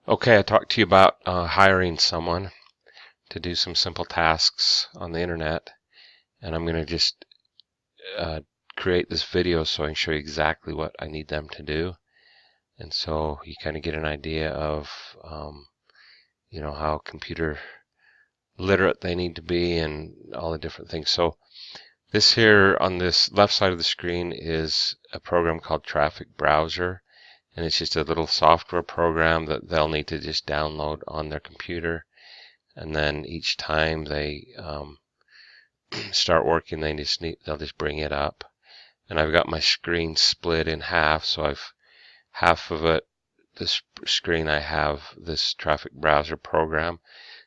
Okay, I talked to you about hiring someone to do some simple tasks on the internet, and I'm going to just create this video so I can show you exactly what I need them to do, and so you kind of get an idea of how computer literate they need to be and all the different things. So this here on this left side of the screen is a program called Traffic Browser, and it's just a little software program that they'll need to just download on their computer. And then each time they start working, they'll just bring it up. And I've got my screen split in half, so I've half of it, this screen, I have this Traffic Browser program,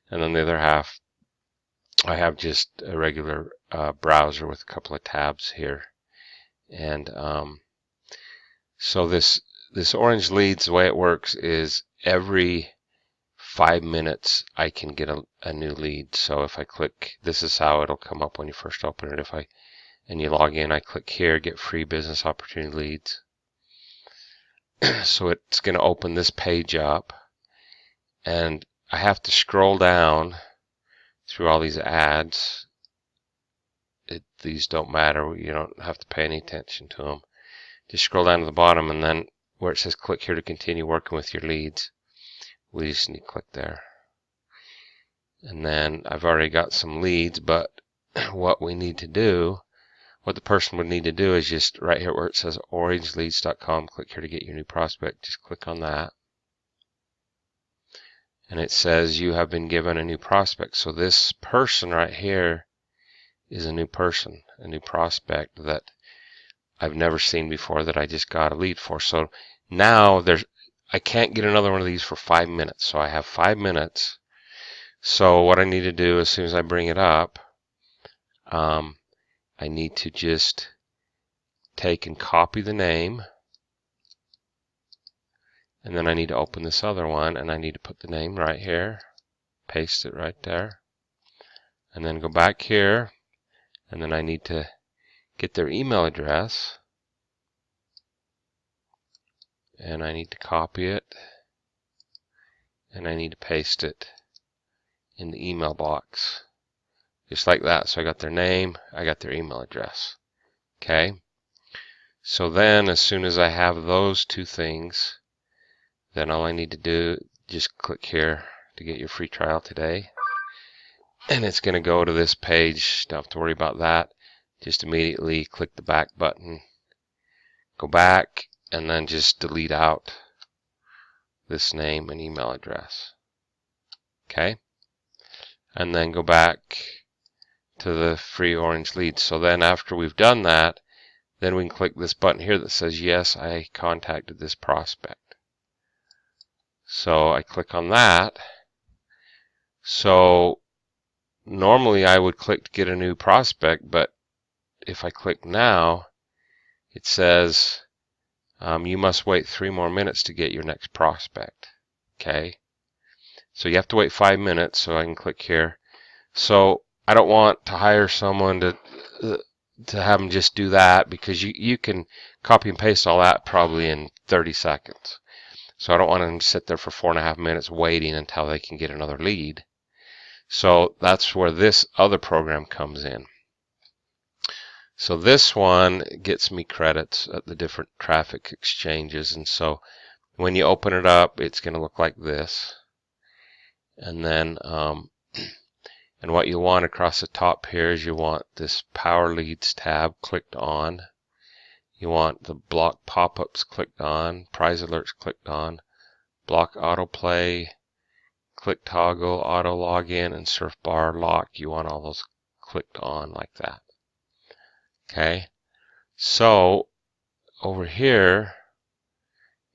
and then the other half I have just a regular browser with a couple of tabs here. And so this orange leads, the way it works is every 5 minutes I can get a new lead. So if I click, this is how it'll come up when you first open it. And you log in, I click here, get free business opportunity leads. So it's going to open this page up, and I have to scroll down through all these ads. These don't matter, you don't have to pay any attention to them. Just scroll down to the bottom, and then where it says click here to continue working with your leads, we just need to click there. And then I've already got some leads, but what the person would need to do is just right here where it says orangeleads.com, click here to get your new prospect. Just click on that. And it says you have been given a new prospect. So this person right here is a new person, a new prospect that I've never seen before, that I just got a lead for. So now I can't get another one of these for 5 minutes. So I have 5 minutes. So what I need to do as soon as I bring it up, I need to just take and copy the name, and then I need to open this other one, and I need to put the name right here, paste it right there, and then go back here, and then I need to get their email address, and I need to copy it, and I need to paste it in the email box, just like that. So I got their name, I got their email address. Okay, so then as soon as I have those two things, then all I need to do, just click here to get your free trial today, and it's going to go to this page. Don't have to worry about that. Just immediately click the back button, go back, and then just delete out this name and email address. Okay, and then go back to the free orange leads. So then after we've done that, then we can click this button here that says yes, I contacted this prospect. So I click on that. So normally I would click to get a new prospect, but if I click now, it says you must wait 3 more minutes to get your next prospect. Okay, so you have to wait 5 minutes. So I can click here. So I don't want to hire someone to have them just do that, because you can copy and paste all that probably in 30 seconds. So I don't want them to sit there for 4.5 minutes waiting until they can get another lead. So that's where this other program comes in. So this one gets me credits at the different traffic exchanges, and so when you open it up, it's going to look like this. And then and what you want across the top here is you want this Power Leads tab clicked on. You want the block pop-ups clicked on, prize alerts clicked on, block autoplay, click toggle, auto login, and surf bar lock. You want all those clicked on like that. Okay, so over here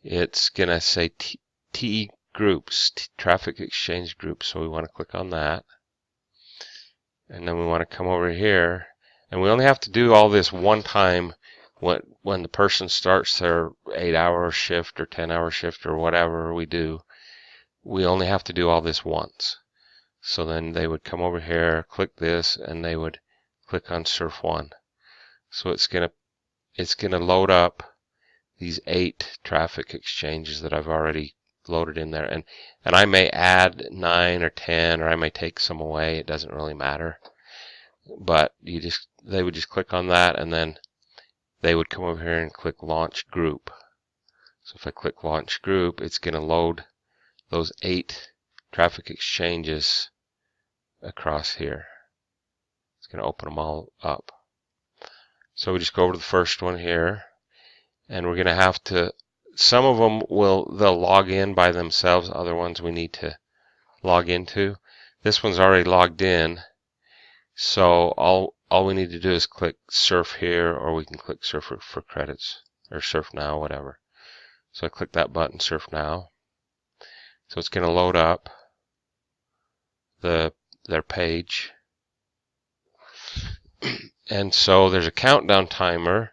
it's gonna say TE groups, traffic exchange groups. So we want to click on that, and then we want to come over here, and we only have to do all this one time. When the person starts their 8-hour shift or 10-hour shift or whatever we do, we only have to do all this once. So then they would come over here, click this, and they would click on Surf 1. So it's gonna load up these 8 traffic exchanges that I've already loaded in there. And I may add 9 or 10, or I may take some away. It doesn't really matter. But they would just click on that, and then they would come over here and click Launch Group. So if I click Launch Group, it's going to load those 8 traffic exchanges across here. It's going to open them all up. So we just go over to the first one here, and we're going to have to, some of them they'll log in by themselves, other ones we need to log into. This one's already logged in, so all we need to do is click Surf here, or we can click Surf for credits, or Surf Now, whatever. So I click that button, Surf Now. So it's going to load up their page. And so there's a countdown timer,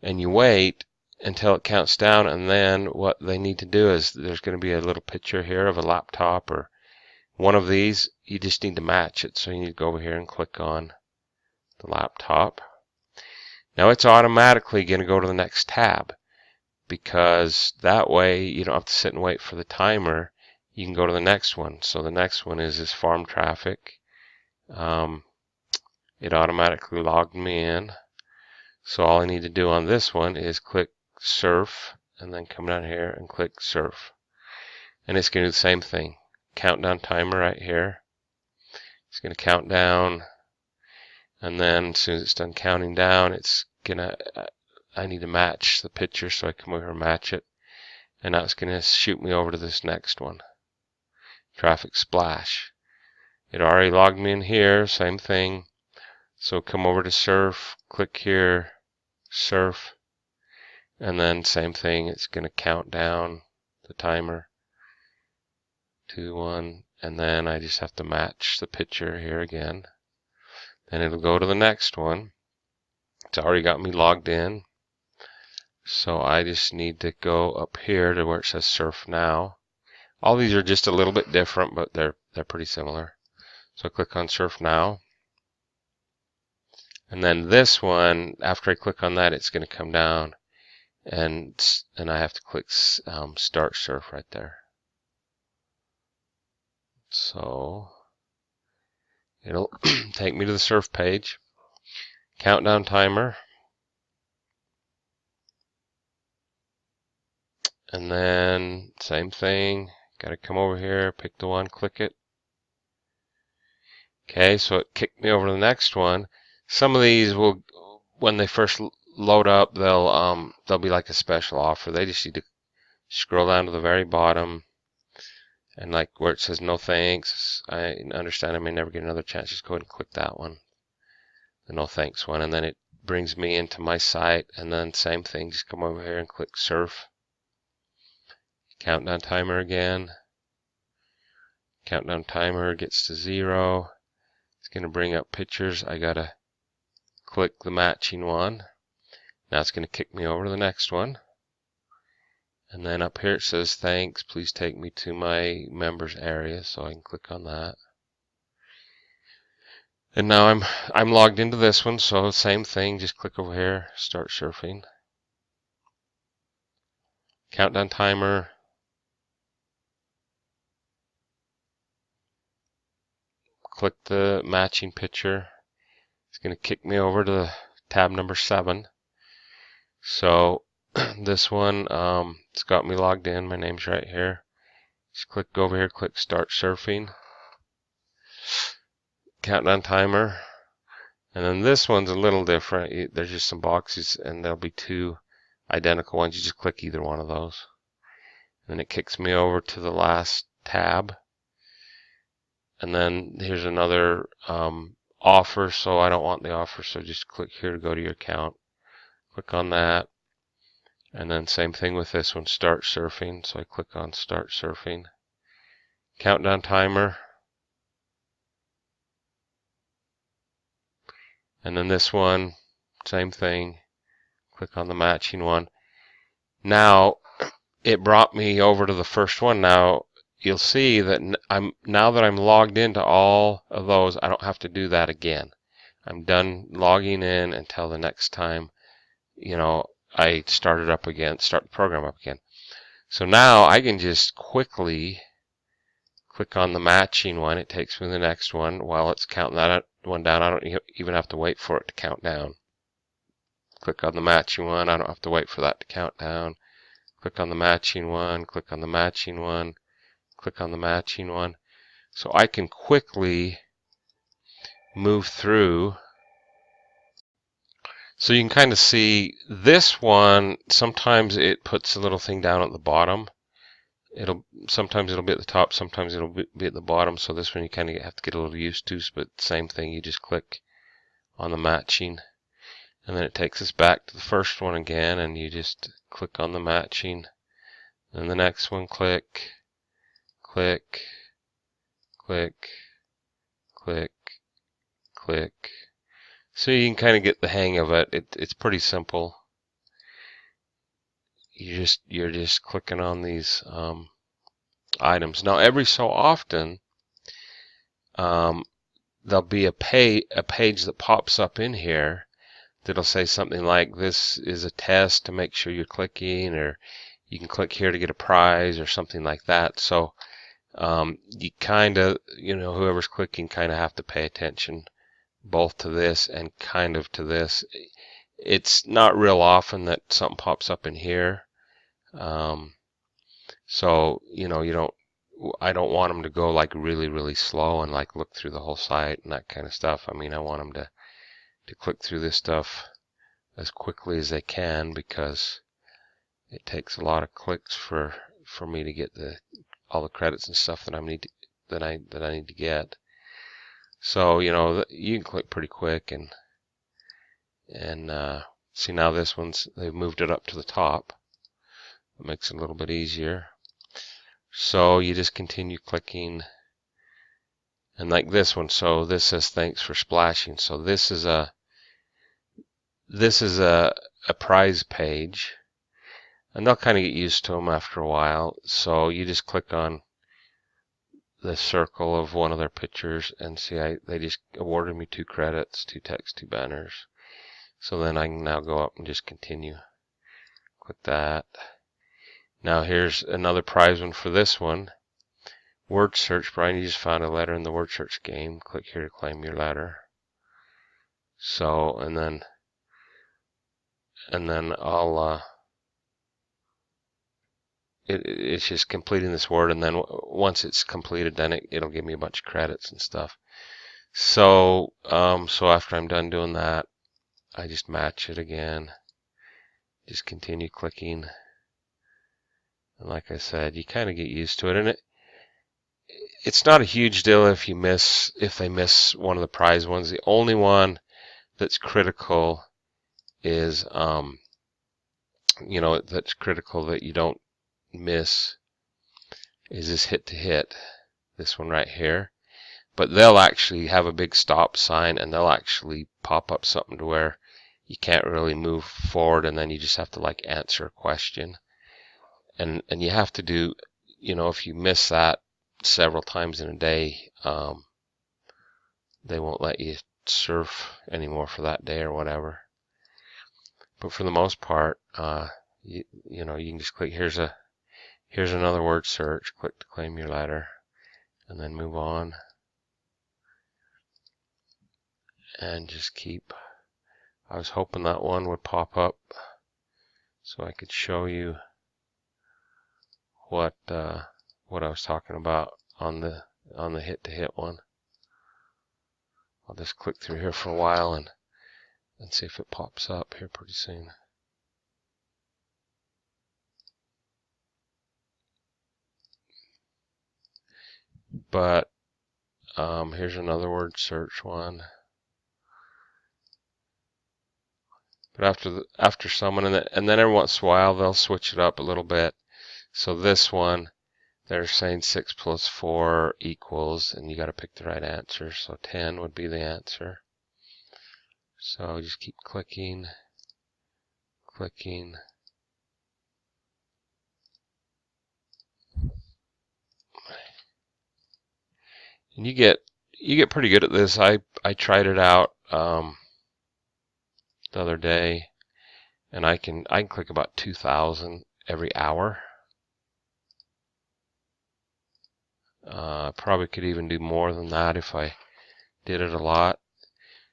and you wait until it counts down, and then what they need to do is there's going to be a little picture here of a laptop or one of these. You just need to match it. So you need to go over here and click on the laptop. Now it's automatically going to go to the next tab, because that way you don't have to sit and wait for the timer. You can go to the next one. So the next one is this farm traffic. It automatically logged me in. So all I need to do on this one is click Surf, and then come down here and click Surf. And it's going to do the same thing. Countdown timer right here. It's going to count down, and then as soon as it's done counting down, it's going to, I need to match the picture, so I come over and match it. And now it's going to shoot me over to this next one. Traffic Splash. It already logged me in here, same thing. So come over to Surf, click here, Surf, and then same thing, it's going to count down the timer. 2, 1, and then I just have to match the picture here again. Then it'll go to the next one. It's already got me logged in. So I just need to go up here to where it says Surf Now. All these are just a little bit different, but they're pretty similar. So I click on Surf Now. And then this one, after I click on that, it's going to come down, and I have to click Start Surf right there. So it'll take me to the surf page. Countdown timer. And then same thing. Got to come over here, pick the one, click it. Okay, so it kicked me over to the next one. Some of these will, when they first load up, they'll be like a special offer. They just need to scroll down to the very bottom, and like where it says no thanks, I understand I may never get another chance. Just go ahead and click that one, the no thanks one, and then it brings me into my site. And then same thing, just come over here and click Surf. Countdown timer again. Countdown timer gets to 0. It's going to bring up pictures. I gotta click the matching one. Now it's going to kick me over to the next one. And then up here it says thanks, please take me to my members area, so I can click on that. And now I'm logged into this one, so same thing, just click over here, start surfing. Countdown timer. Click the matching picture. It's going to kick me over to tab number 7. So this one, it's got me logged in. My name's right here. Just click over here, click Start Surfing. Countdown timer. And then this one's a little different. There's just some boxes, and there'll be 2 identical ones. You just click either one of those. And then it kicks me over to the last tab. And then here's another offer, so I don't want the offer, so just click here to go to your account. Click on that. And then same thing with this one, Start Surfing. So I click on Start Surfing. Countdown timer. And then this one, same thing. Click on the matching one. Now, it brought me over to the first one. Now, you'll see that now that I'm logged into all of those, I don't have to do that again. I'm done logging in until the next time, I start it up again, start the program up again. So now I can just quickly click on the matching one. It takes me to the next one. While it's counting that one down, I don't even have to wait for it to count down. Click on the matching one. I don't have to wait for that to count down. Click on the matching one. Click on the matching one. Click on the matching one. So I can quickly move through. So you can kind of see this one, sometimes it puts a little thing down at the bottom. Sometimes it'll be at the top, sometimes it'll be at the bottom. So this one you kind of have to get a little used to, but same thing, you just click on the matching. And then it takes us back to the first one again, and you just click on the matching. And the next one, click, click, click, click, click. So you can kind of get the hang of it. It's pretty simple. You're just clicking on these items. Now, every so often, there'll be a page that pops up in here that'll say something like, "This is a test to make sure you're clicking," or "You can click here to get a prize," or something like that. So you kind of, whoever's clicking kind of have to pay attention both to this and kind of to this. It's not real often that something pops up in here. So, I don't want them to go like really, really slow and like look through the whole site and that kind of stuff. I mean, I want them to click through this stuff as quickly as they can, because it takes a lot of clicks for me to get all the credits and stuff that I need to get. So, you can click pretty quick and see, now this one's, they've moved it up to the top. It makes it a little bit easier. So you just continue clicking, and like this one, so this says "Thanks for splashing." So this is a prize page, and they'll kind of get used to them after a while. So you just click on the circle of one of their pictures, and see, they just awarded me 2 credits, 2 text, 2 banners. So then I can now go up and just continue. Click that. Now here's another prize one for this one. Word search. Brian, you just found a letter in the word search game. Click here to claim your letter. So, and then I'll it's just completing this word, and then once it's completed, then it'll give me a bunch of credits and stuff. So so after I'm done doing that, I just match it again. Just continue clicking. And like I said, you kind of get used to it, and it's not a huge deal if they miss one of the prize ones. The only one that's critical is that's critical that you don't miss is this hit to hit, this one right here. But they'll actually have a big stop sign, and they'll actually pop up something to where you can't really move forward, and then you just have to like answer a question. And you have to do, if you miss that several times in a day, they won't let you surf anymore for that day or whatever. But for the most part, you can just click, here's another word search, click to claim your letter, and then move on. And just keep, I was hoping that one would pop up so I could show you what I was talking about on the hit to hit one. I'll just click through here for a while and see if it pops up here pretty soon. But here's another word search one. But after someone, and then every once in a while they'll switch it up a little bit. So this one, they're saying 6 plus 4 equals, and you got to pick the right answer. So 10 would be the answer. So just keep clicking, clicking. And you get pretty good at this. I tried it out the other day, and I can click about 2,000 every hour. Probably could even do more than that if I did it a lot.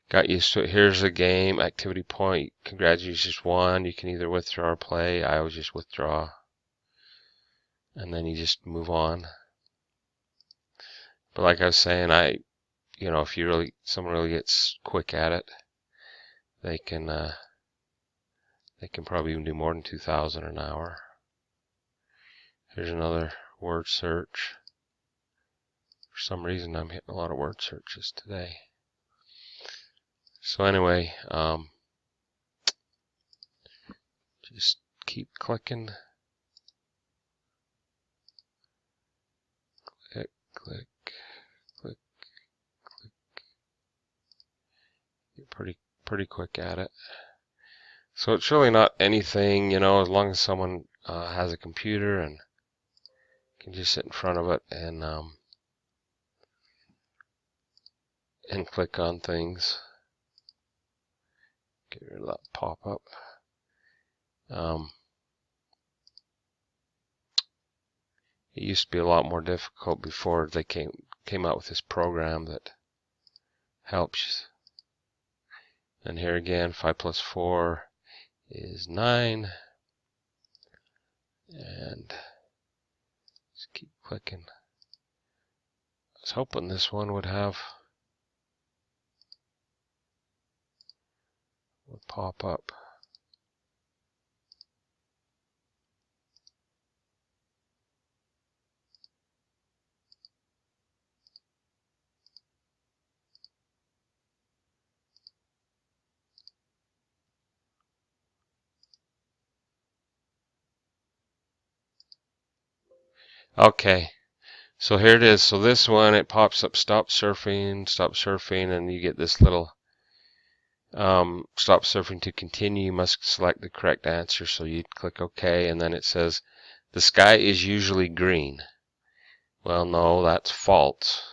Got used to it. Here's a game, activity point. Congratulations, won. You can either withdraw or play. I always just withdraw. And then you just move on. But like I was saying, if someone really gets quick at it, they can probably even do more than 2,000 an hour. Here's another word search. For some reason, I'm hitting a lot of word searches today. So anyway, just keep clicking. Click, click, click, click. Get pretty quick at it. So it's really not anything, as long as someone has a computer and can just sit in front of it and click on things. Get rid of that pop-up. It used to be a lot more difficult before they came out with this program that helps. And here again, 5 plus 4 is 9. And just keep clicking. I was hoping this one would pop up. Okay, so here it is. So this one, it pops up stop surfing, and you get this little stop surfing to continue. You must select the correct answer. So you'd click OK, and then it says the sky is usually green. Well, no, that's false.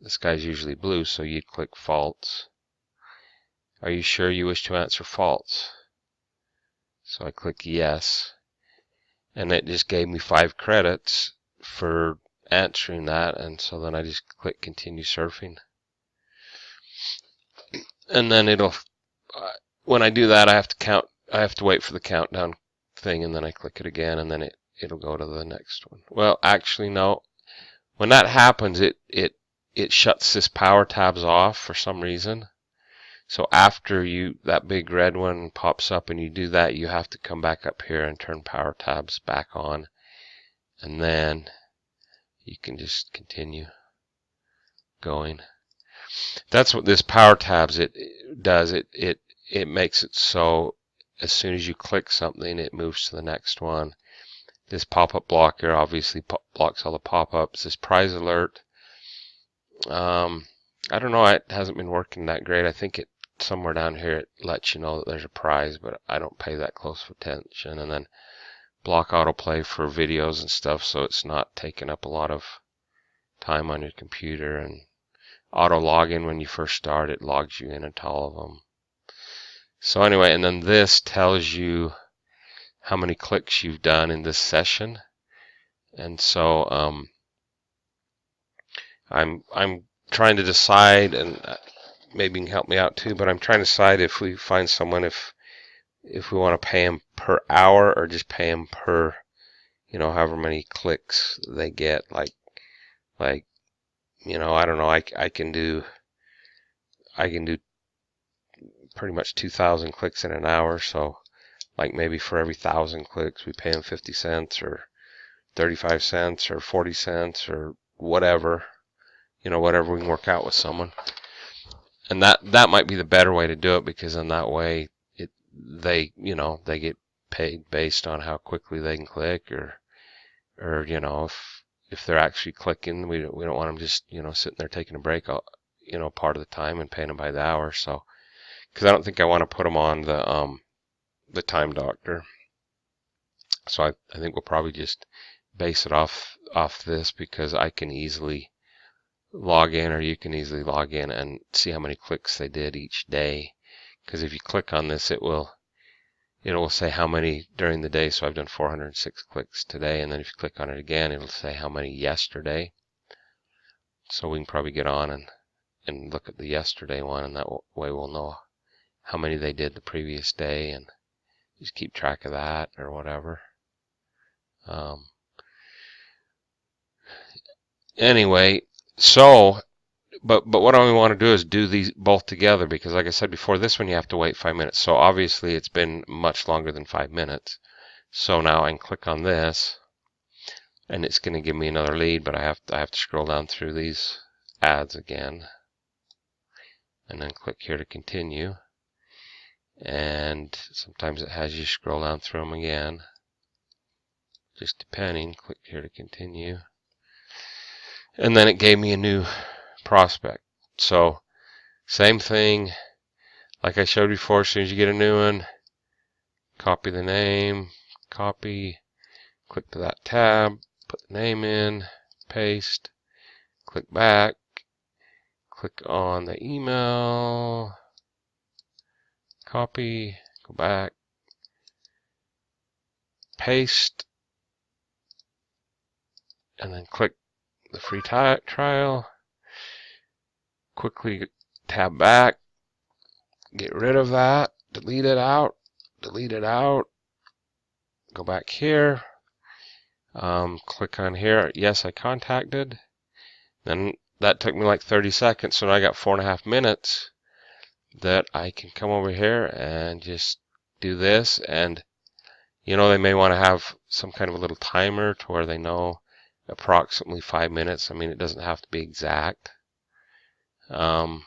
The sky is usually blue, so you'd click false. Are you sure you wish to answer false? So I click yes. And it just gave me 5 credits for answering that, and so then I just click continue surfing. And then when I do that, I have to wait for the countdown thing, and then I click it again, and then it'll go to the next one. Well, actually, no. When that happens, it shuts this power tabs off for some reason. So after that big red one pops up and you do that, you have to come back up here and turn power tabs back on. And then you can just continue going. That's what this power tabs does. It makes it so as soon as you click something, it moves to the next one. This pop-up blocker obviously blocks all the pop-ups. This prize alert, I don't know, it hasn't been working that great. I think somewhere down here it lets you know that there's a prize, but I don't pay that close attention. And then block autoplay for videos and stuff, so it's not taking up a lot of time on your computer. And auto login, when you first start, it logs you in into all of them. So anyway, and then this tells you how many clicks you've done in this session. And so I'm trying to decide, and maybe you can help me out too, but I'm trying to decide if we find someone, if we want to pay them per hour or just pay them per, however many clicks they get. Like I don't know, I can do pretty much 2,000 clicks in an hour, so like maybe for every 1,000 clicks we pay them 50 cents or 35 cents or 40 cents or whatever, whatever we can work out with someone. And that might be the better way to do it, because in that way they get paid based on how quickly they can click, or if they're actually clicking, we don't want them just sitting there taking a break part of the time and paying them by the hour. So because I don't think I want to put them on the Time Doctor. So I think we'll probably just base it off this, because I can easily log in, or you can easily log in and see how many clicks they did each day. Because if you click on this, it will say how many during the day. So I've done 406 clicks today, and then if you click on it again, it'll say how many yesterday. So we can probably get on and look at the yesterday one, and that way we'll know how many they did the previous day and just keep track of that or whatever. Anyway, so, but what I want to do is do these both together, because like I said before, this one you have to wait 5 minutes. So obviously it's been much longer than 5 minutes. So now I can click on this, and it's going to give me another lead, but I have to scroll down through these ads again, and then click here to continue. And sometimes it has you scroll down through them again, just depending. Click here to continue, and then it gave me a new prospect. So same thing like I showed before. As soon as you get a new one, copy the name, copy, click to that tab, put the name in, paste, click back, click on the email, copy, go back, paste, and then click the free trial, quickly tab back, get rid of that, delete it out, go back here, click on here, yes, I contacted. Then that took me like 30 seconds, so now I got 4.5 minutes that I can come over here and just do this. And you know, they may want to have some kind of a little timer to where they know approximately 5 minutes. I mean, it doesn't have to be exact, but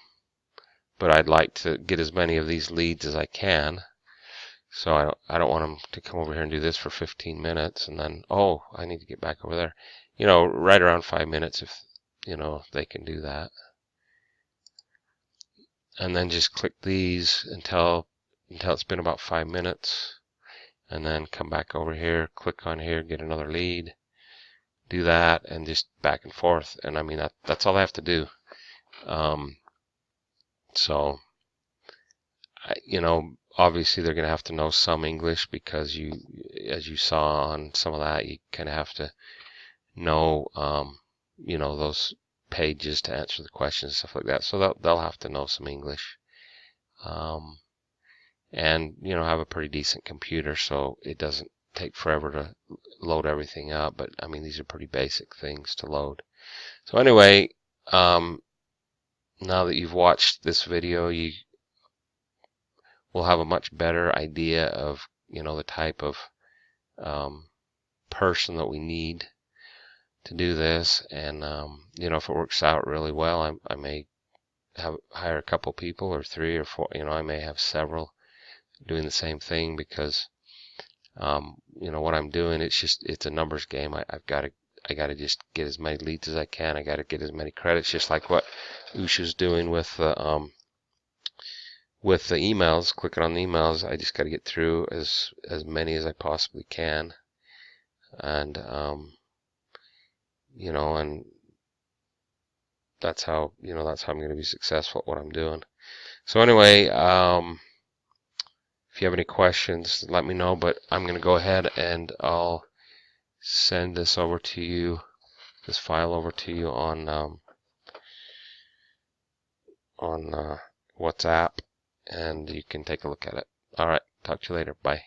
I'd like to get as many of these leads as I can. So I don't want them to come over here and do this for 15 minutes and then, oh, I need to get back over there. You know, right around 5 minutes, if you know, they can do that. And then just click these until it's been about 5 minutes, and then come back over here, click on here, get another lead, do that, and just back and forth. And I mean, that's all I have to do. So you know, obviously they're going to have to know some English, because as you saw on some of that, you kind of have to know you know, those pages to answer the questions and stuff like that. So they'll have to know some English, and you know, have a pretty decent computer so it doesn't take forever to load everything up. But I mean, these are pretty basic things to load. So anyway, now that you've watched this video, you will have a much better idea of, you know, the type of person that we need to do this. And you know, if it works out really well, I may hire a couple people, or 3 or 4. You know, I may have several doing the same thing, because you know, what I'm doing, it's a numbers game. I got to just get as many leads as I can. I got to get as many credits, just like what Usha's doing with the emails. Clicking on the emails, I just got to get through as many as I possibly can. And you know, and that's how I'm going to be successful at what I'm doing. So anyway, if you have any questions, let me know. But I'm going to go ahead and I'll send this over to you, this file over to you on WhatsApp, and you can take a look at it. All right, talk to you later. Bye.